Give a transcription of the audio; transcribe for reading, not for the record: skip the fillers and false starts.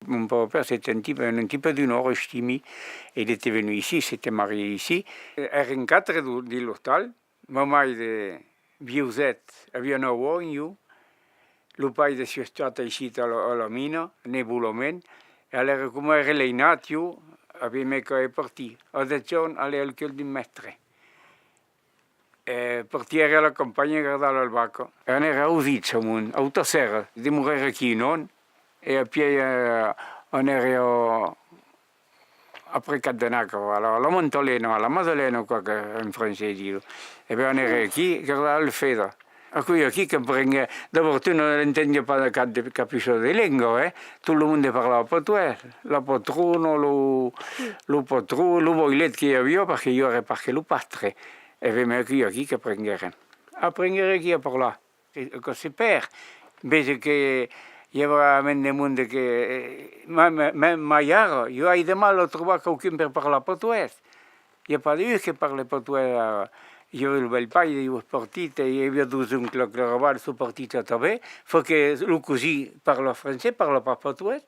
Mon père, c'était un petit peu du Nord, Stimi. Il était venu ici, s'était marié ici. Erano 4 di l'hôtel. Mamma de Biuset aveva 9 anni. Il padre si è stato ici alla mina, Nebulomen. E allora, come era lei nato, abbiamo che partire. Adesso alle al chiuso di mettere. Partire alla campagna e guardare al bacco. E non era uscito, autosera, di morire qui, non? E a piedi on era après Cadenaco, allora la Montoleno, la Maddalena, qua che in francese dico. E poi on era qui, guardare il feda. A cui qui che prende, dopo tu non intendi pas capisci di lingua, tutto il mondo parlava portoghese, la patrono, lo patrono, lo voilet che avevo perché io ero perché lo padre. E veniva qui che prendere. A prendere qui a parlare. Così per, invece che io avevo in mondo che, ma io ho di male a trovare qualcuno per parlare portoghese. Il n'y a pas de qui parle portoghese. Io il bel paio di partite, io avevo due un clock su partita també, perché lui così parla francese, parla pas portoghese.